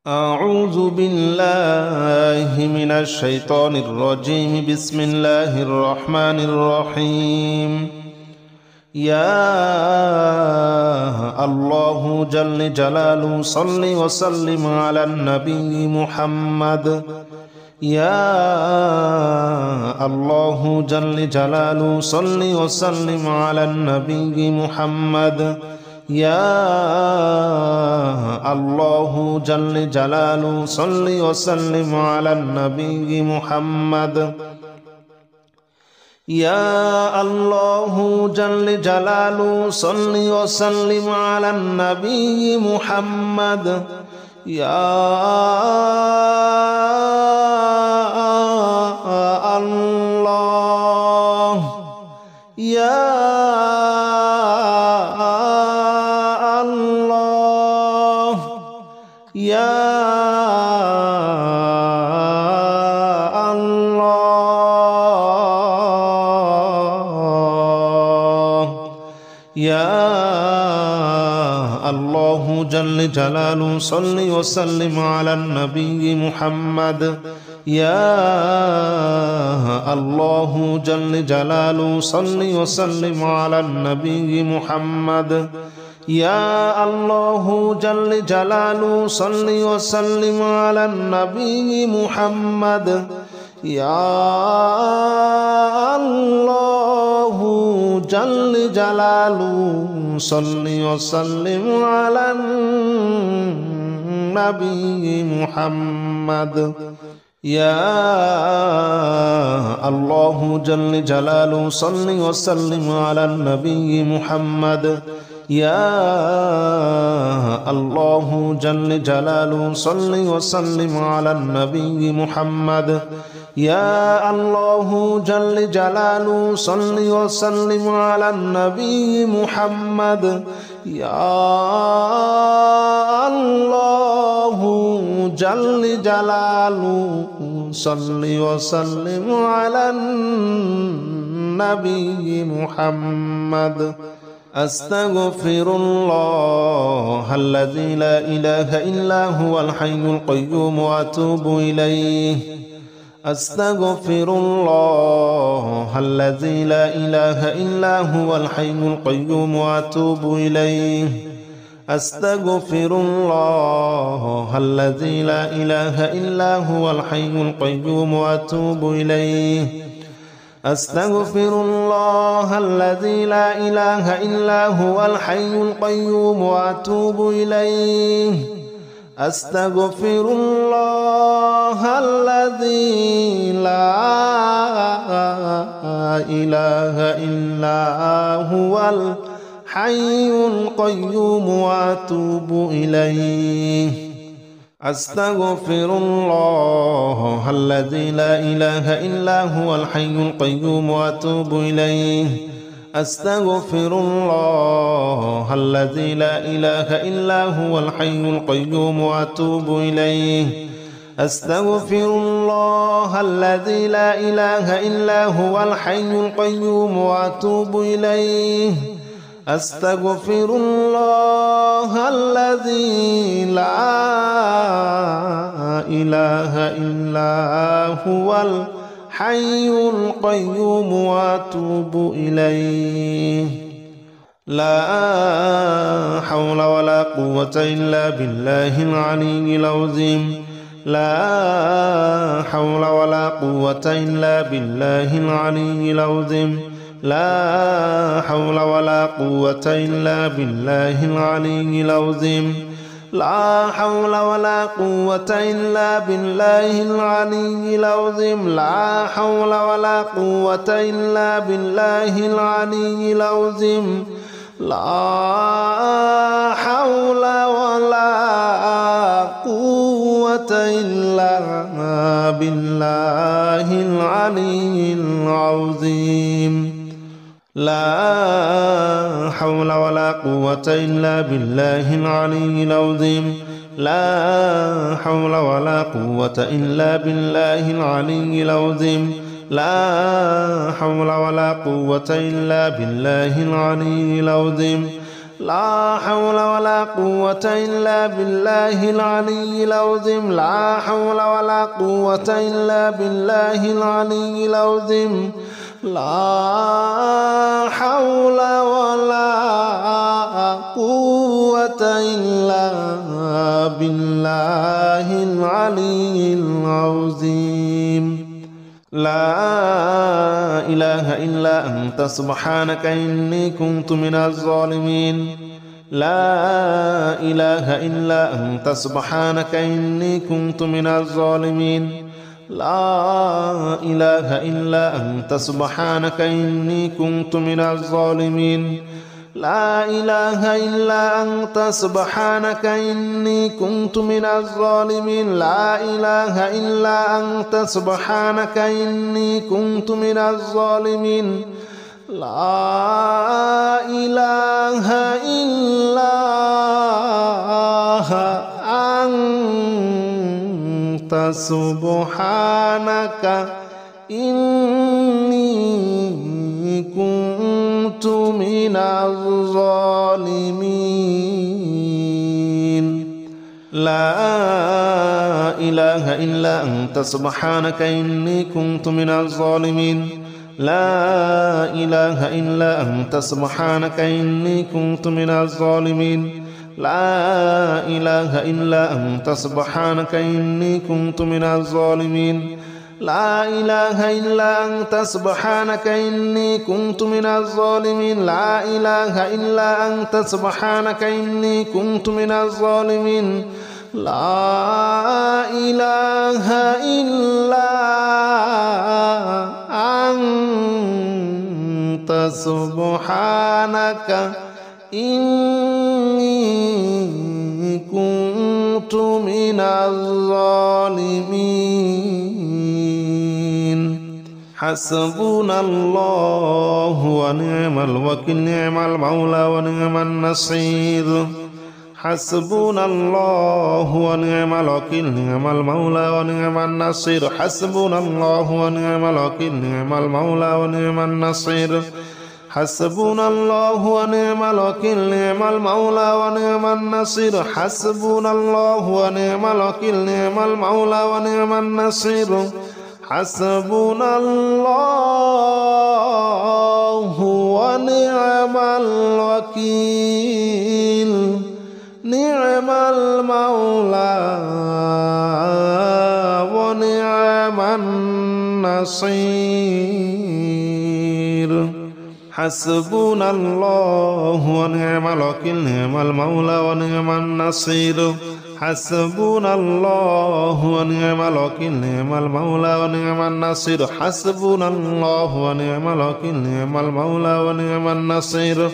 أعوذ بالله من الشيطان الرجيم. بسم الله الرحمن الرحيم. يا الله جل جلاله صل وسلم على النبي محمد. يا الله جل جلاله صل وسلم على النبي محمد. يا الله جل جلاله صل وسلم على النبي محمد. يا الله جل جلاله صل وسلم على النبي محمد. يا الله يا يا الله يا الله جل جلاله صل وسلم على النبي محمد. يا الله جل جلاله صل وسلم على النبي محمد. يا الله جل جلاله صل وسلم على النبي محمد. يا الله جل جلاله صل وسلم على النبي محمد. يا الله جل جلاله صل وسلم على النبي محمد. يا الله جل جلاله صل وسلم على النبي محمد. يا الله جل جلاله صل وسلم على النبي محمد. يا الله جل جلاله صل وسلم على النبي محمد. أستغفر الله الذي لا إله إلا هو الحي القيوم وأتوب إليه. أستغفر الله الذي لا إله إلا هو الحي القيوم وأتوب إليه. أستغفر الله الذي لا إله إلا هو الحي القيوم وأتوب إليه. أستغفر الله الذي لا إله إلا هو الحي القيوم وأتوب إليه. أستغفر الله الذي لا إله إلا هو الحي القيوم وأتوب إليه. أستغفر الله الذي لا إله إلا هو الحي القيوم وأتوب إليه. أستغفر الله الذي لا إله إلا هو الحي القيوم وأتوب إليه. أستغفر الله الذي لا إله إلا هو الحي القيوم وأتوب إليه. أستغفر الله الذي لا إله إلا هو الحي القيوم وأتوب إليه. لا حول ولا قوة إلا بالله العلي العظيم. لا حول ولا قوة إلا بالله العلي العظيم. لا حول ولا قوة إلا بالله العلي العظيم. لا حول ولا قوة إلا بالله العلي العظيم. لا حول ولا قوة إلا بالله العلي العظيم. لا حول ولا قوة إلا بالله العلي العظيم. لا حول ولا قوة إلا بالله العلي العظيم. لا حول ولا قوة إلا بالله العلي العظيم. لا حول ولا قوة إلا بالله العلي العظيم. لا حول ولا قوة إلا بالله العلي العظيم لا حول ولا قوة إلا بالله العلي العظيم لا حول ولا قوة إلا بالله العلي العظيم لا إله إلا أنت سبحانك إني كنت من الظالمين لا إله إلا أنت سبحانك إني كنت من الظالمين لا إله إلا أنت سبحانك إني كنت من الظالمين لا إله إلا أنت سبحانك إني كنت من الظالمين لا إله إلا أنت سبحانك إني كنت من الظالمين لا إله إلا أنت سبحانك إني كنت من الظالمين لا إله إلا أنت سبحانك إني كنت من الظالمين لا إله إلا أنت سبحانك إني كنت من الظالمين لا إله إلا أنت سبحانك إني كنت من الظالمين لا إله إلا أنت سبحانك إني كنت من الظالمين لا إله إلا أنت سبحانك إني كنت من الظالمين لا إله إلا أنت سبحانك إني كنت من الظالمين حسبنا الله ونعم الوكيل نعم المولى ونعم النصير حسبنا الله ونعم الوكيل نعم المولى ونعم النصير حسبنا الله ونعم الوكيل نعم المولى ونعم النصير حسبنا الله ونعم الوكيل نعم المولى ونعم النصير حسبنا الله ونعم الوكيل نعم المولى ونعم النصير حسبنا الله ونعم الوكيل نعم المولى ونعم النصير حسبنا الله ونعم الوكيل نعم المولى ونعم النصير حسبنا الله ونعم الوكيل نعم المولى ونعم النصير حسبنا الله ونعم الوكيل نعم المولى ونعم النصير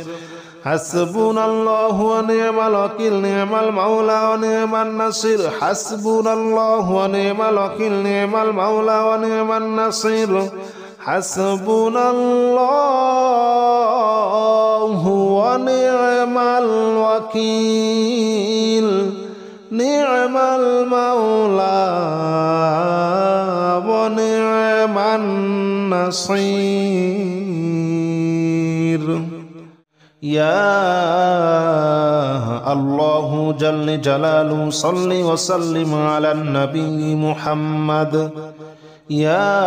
حسبنا الله ونعم الوكيل نعم المولى ونعم النصير حسبنا الله ونعم الوكيل نعم المولى ونعم النصير حسبنا الله ونعم الوكيل نعم المولى ونعم النصير يا الله جل جلاله صل وسلم على النبي محمد يا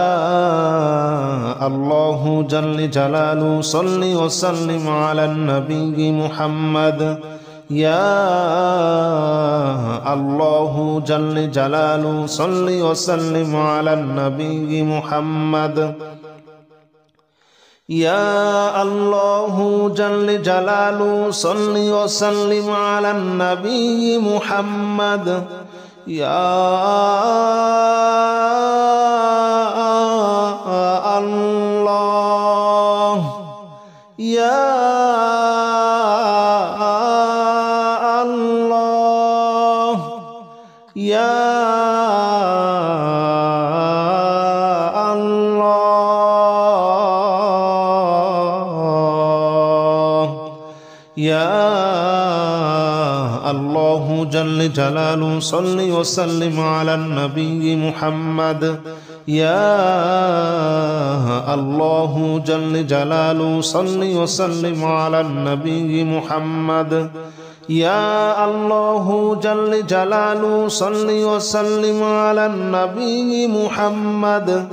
الله جل جلاله صل وسلم على النبي محمد يا الله جل جلاله صل وسلم على النبي محمد يا الله جل جلاله صل وسلم على النبي محمد يا الله يا الله يا الله جل جلاله صل وسلم على النبي محمد يا الله جل جلاله صل وسلم على النبي محمد. يا الله جل جلاله صل وسلم على النبي محمد.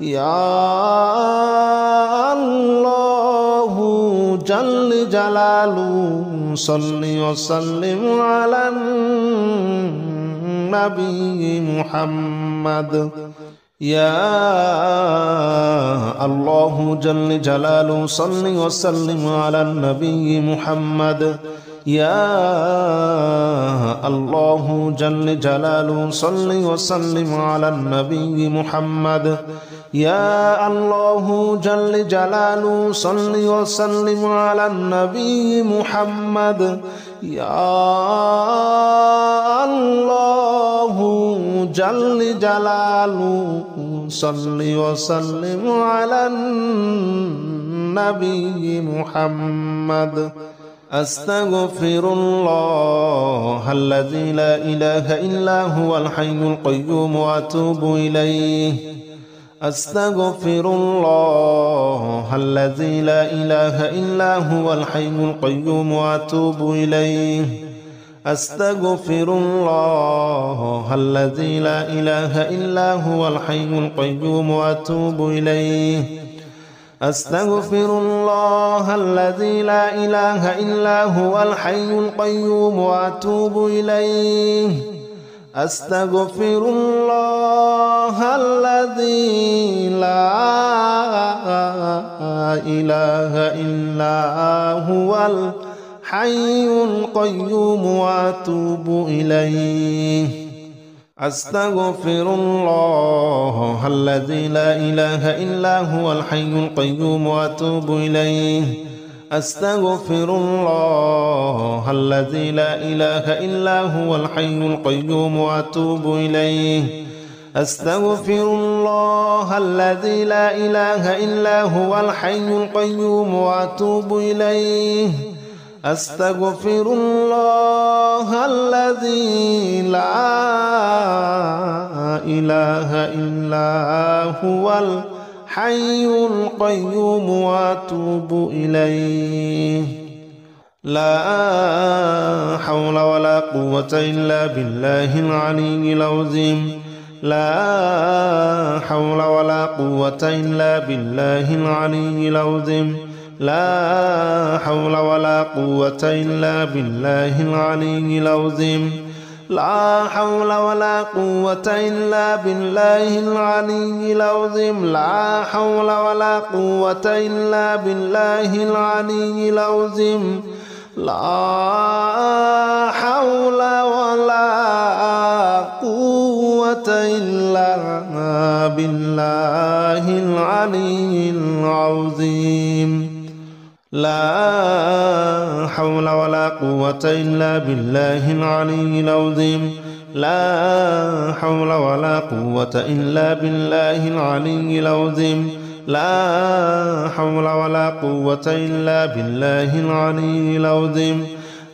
يا الله جل جلاله صل وسلم على النبي محمد. يا الله جل جلاله صل وسلم على النبي محمد. يا الله جل جلاله صل وسلم على النبي محمد. يا الله جل جلاله صل وسلم على النبي محمد. يا الله جل جلاله صل وسلم على النبي محمد. أستغفر الله الذي لا إله إلا هو الحي القيوم وأتوب إليه. أستغفر الله الذي لا إله إلا هو الحي القيوم وأتوب إليه. أستغفر الله الذي لا إله إلا هو الحي القيوم وأتوب إليه. أستغفر الله الذي لا إله إلا هو الحي القيوم وأتوب إليه. أستغفر الله الذي لا إله إلا هو الحي القيوم وأتوب إليه. أستغفر الله الذي لا إله إلا هو الحي القيوم وأتوب إليه. أستغفر الله الذي لا إله إلا هو الحي القيوم وأتوب إليه. أستغفر الله الذي لا إله إلا هو الحي القيوم وأتوب إليه. أستغفر الله الذي لا إله إلا هو الحي القيوم وأتوب إليه. لا حول ولا قوة إلا بالله العلي العظيم. لا حول ولا قوة إلا بالله العلي العظيم. لا حول ولا قوة إلا بالله العلي العظيم. لا حول ولا قوة إلا بالله العلي العظيم. لا حول ولا قوة إلا بالله العلي العظيم. لا حول ولا قوة إلا بالله العلي العظيم. لا حول ولا قوة إلا بالله العلي العظيم. لا حول ولا قوة إلا بالله العلي العظيم. لا حول ولا قوة إلا بالله العلي العظيم.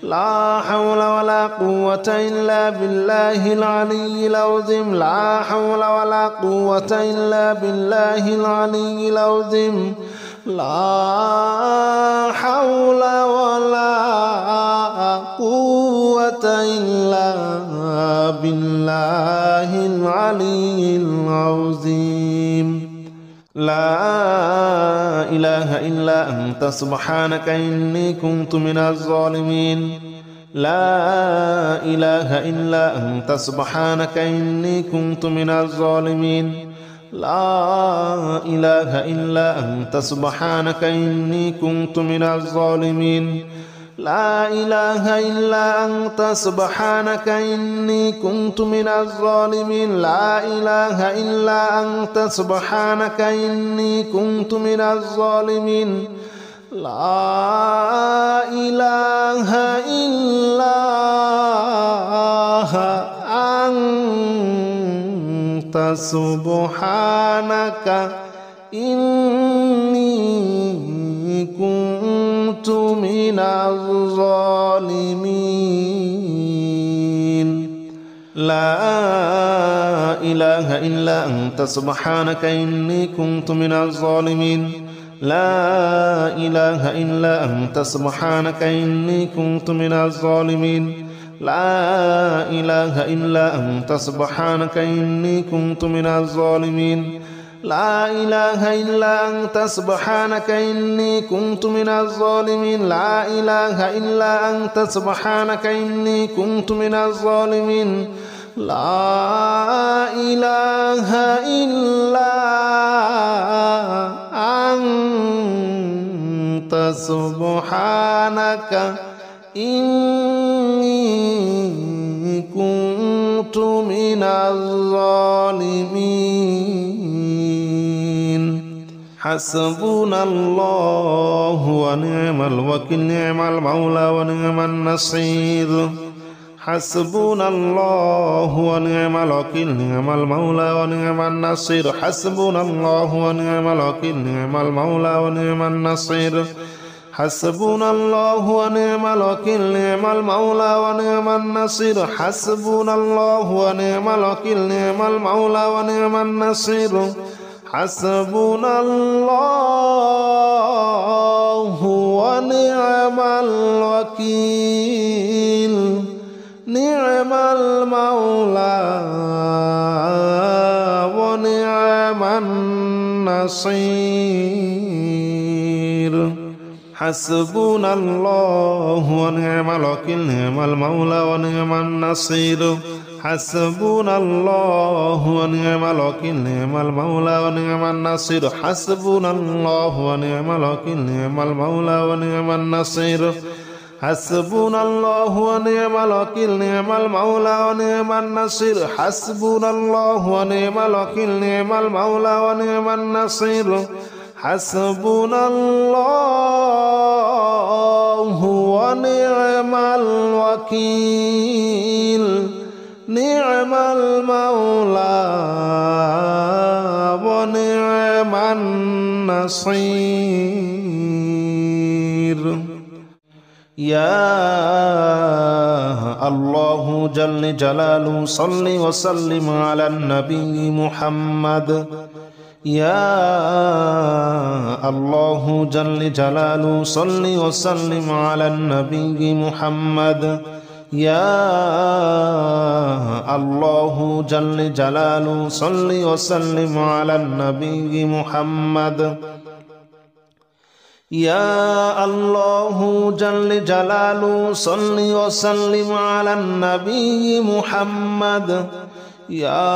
لا حول ولا قوة إلا بالله العلي العظيم. لا حول ولا قوة إلا بالله العلي العظيم. لا حول ولا قوة إلا بالله العلي العظيم. لا إله إلا أنت سبحانك إني كنت من الظالمين. لا إله إلا أنت سبحانك إني كنت من الظالمين. لا إله إلا أنت سبحانك إني كنت من الظالمين. لا إله إلا أنت سبحانك إني كنت من الظالمين. لا إله إلا أنت سبحانك إني كنت من الظالمين. لا إله إلا أنت سبحانك إني كنت من الظالمين. لا إله إلا أنت سبحانك إني كنت من الظالمين لا إله إلا أنت سبحانك إني كنت من الظالمين لا إله إلا أنت سبحانك إني كنت من الظالمين لا إله إلا أنت سبحانك إني كنت من الظالمين لا إله إلا أنت سبحانك إني كنت من الظالمين لا إله إلا أنت سبحانك إني كنت من الظالمين حسبنا الله ونعم الوكيل نعم المولى ونعم النصير حسبنا الله ونعم الوكيل نعم المولى ونعم النصير حسبنا الله ونعم الوكيل نعم المولى ونعم النصير حسبنا الله ونعم الوكيل نعم المولى ونعم النصير حسبنا الله ونعم الوكيل نعم المولى ونعم النصير حسبنا الله ونعم الوكيل نعم المولى ونعم النصير حسبنا الله ونعم الوكيل نعم المولى ونعم النصير حسبنا الله ونعم الوكيل نعم المولى ونعم النصير حسبنا الله ونعم الوكيل نعم المولى ونعم النصير حسبنا الله ونعم الوكيل نعم المولى ونعم النصير حسبنا الله ونعم الوكيل نعم المولى ونعم النصير حسبنا الله ونعم الوكيل نعم المولى ونعم النصير يا الله جل جلاله صل وسلم على النبي محمد يا الله جل جلاله صل وسلم على النبي محمد يا الله جل جلاله صل وسلم على النبي محمد يا الله جل جلاله صل وسلم على النبي محمد يا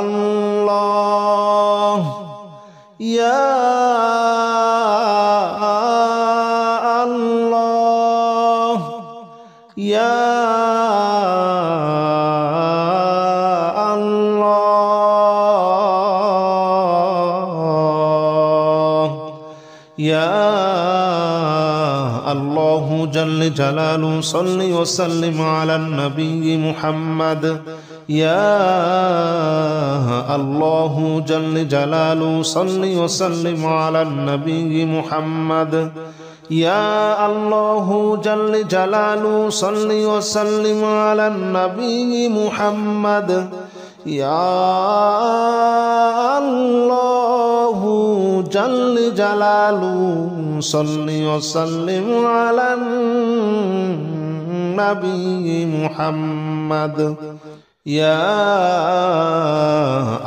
الله يا الله يا يا الله جل جلاله صل وسلم على النبي محمد يا الله جل جلاله صل وسلم على النبي محمد يا الله جل جلاله صل وسلم على النبي محمد يا الله جل جلاله صل وسلم على النبي محمد يا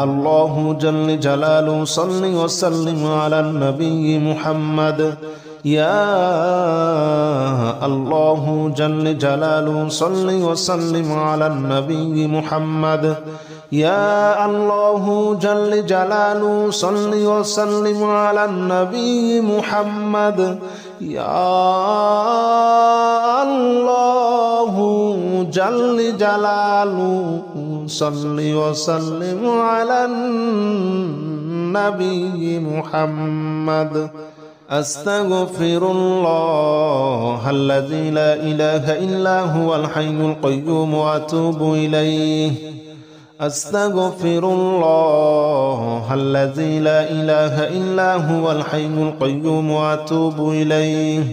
الله جل جلاله صل وسلم على النبي محمد يا الله جل جلاله صل وسلم على النبي محمد يا الله جل جلاله صل وسلم على النبي محمد يا الله جل جلاله صل وسلم على النبي محمد أستغفر الله الذي لا إله إلا هو الحي القيوم وأتوب إليه أستغفر الله الذي لا إله إلا هو الحي القيوم وأتوب إليه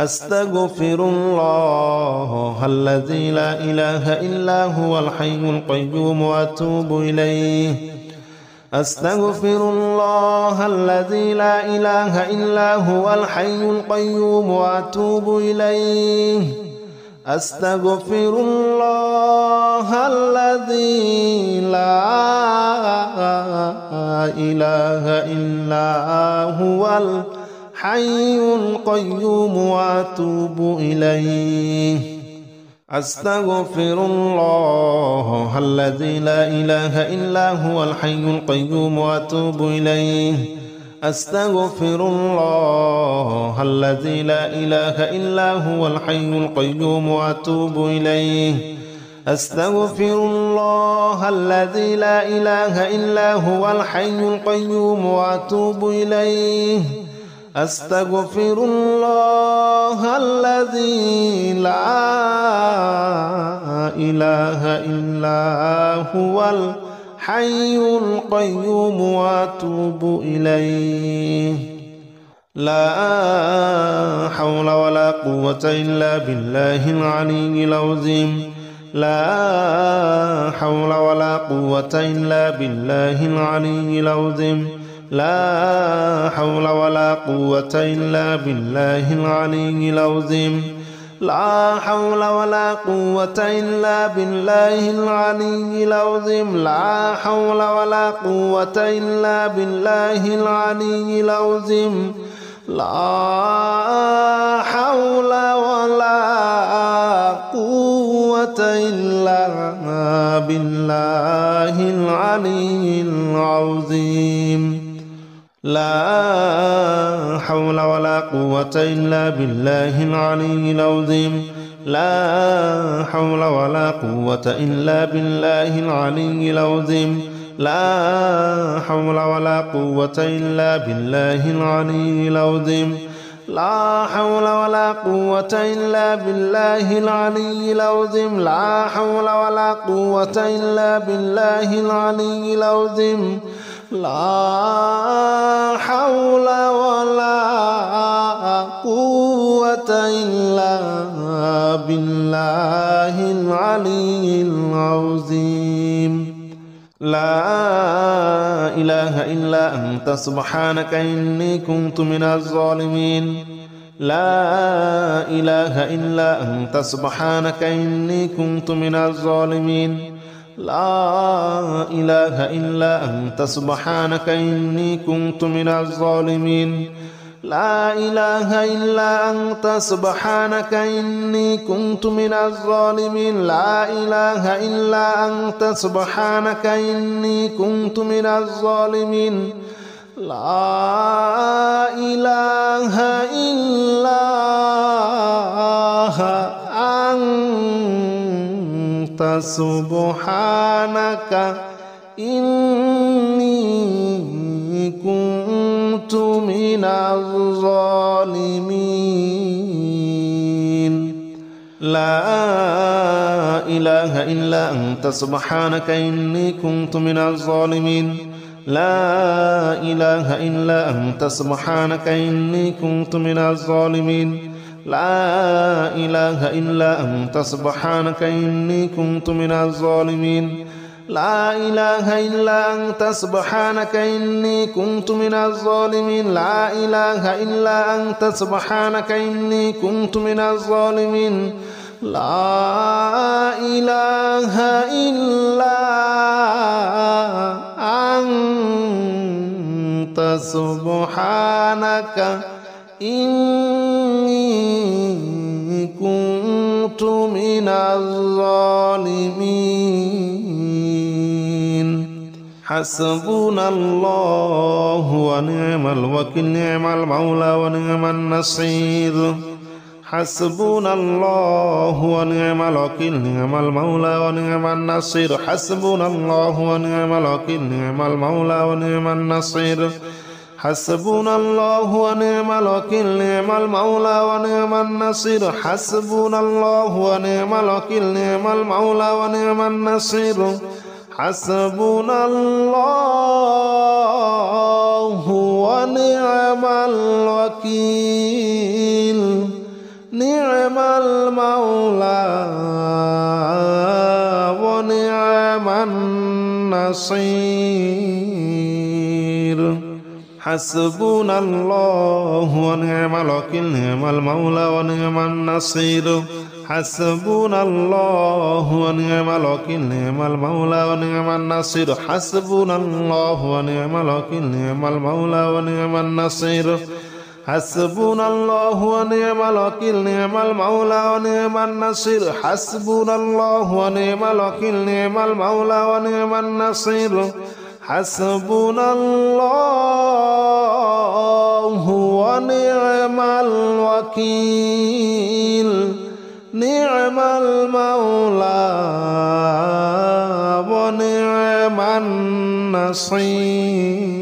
أستغفر الله الذي لا إله إلا هو الحي القيوم وأتوب إليه أستغفر الله الذي لا إله إلا هو الحي القيوم وأتوب إليه أستغفر الله الذي لا إله إلا هو الحي القيوم وأتوب إليه أستغفر الله الذي لا إله إلا هو الحي القيوم وأتوب إليه أستغفر الله الذي لا إله إلا هو الحي القيوم وأتوب إليه أستغفر الله الذي لا إله إلا هو الحي القيوم وأتوب إليه أستغفر الله الذي لا إله إلا هو الحي القيوم وأتوب إليه لا حول ولا قوة إلا بالله العلي العظيم لا حول ولا قوة إلا بالله العلي العظيم لا حول ولا قوة إلا بالله العلي العظيم لا حول ولا قوة إلا بالله العلي العظيم لا حول ولا قوة إلا بالله العلي العظيم لا حول ولا قوة إلا بالله العلي العظيم لا حول ولا قوة إلا بالله العلي العظيم لا حول ولا قوة إلا بالله العلي العظيم لا حول ولا قوة إلا بالله العلي العظيم لا حول ولا قوة إلا بالله العلي العظيم لا حول ولا قوة إلا بالله العلي العظيم لا حول ولا قوة إلا بالله العلي العظيم لا إله إلا أنت سبحانك إني كنت من الظالمين لا إله إلا أنت سبحانك إني كنت من الظالمين لا إله إلا أنت سبحانك إني كنت من الظالمين لا إله إلا أنت سبحانك إني كنت من الظالمين لا إله إلا أنت سبحانك إني كنت من الظالمين لا إله إلا أنت سبحانك إني كنت من الظالمين لا إله إلا أنت سبحانك إني كنت من الظالمين لا إله إلا أنت سبحانك إني كنت من الظالمين لا إله إلا أنت سبحانك إني كنت من الظالمين لا إله إلا أنت سبحانك إني كنت من الظالمين لا إله إلا أنت سبحانك إني كنت من الظالمين لا إله إلا أنت سبحانك إني كنت من الظالمين حسبنا الله ونعم الوكيل نعم المولى ونعم النصير حسبنا الله ونعم الوكيل نعم المولى ونعم النصير حسبنا الله ونعم الوكيل نعم المولى ونعم النصير حسبنا الله ونعم الوكيل نعم المولى ونعم النصير حسبنا الله ونعم الوكيل نعم المولى ونعم النصير حسبنا الله ونعم الوكيل نعم المولى ونعم النصير حسبنا الله ونعم الوكيل نعم المولى ونعم النصير حسبنا الله ونعم الوكيل نعم المولى ونعم النصير حسبنا الله ونعم الوكيل نعم المولى ونعم النصير حسبنا الله ونعم الوكيل نعم المولى ونعم النصير حسبنا الله ونعم الوكيل نعم المولى ونعم النصير حسبنا الله ونعم الوكيل نعم المولى ونعم النصير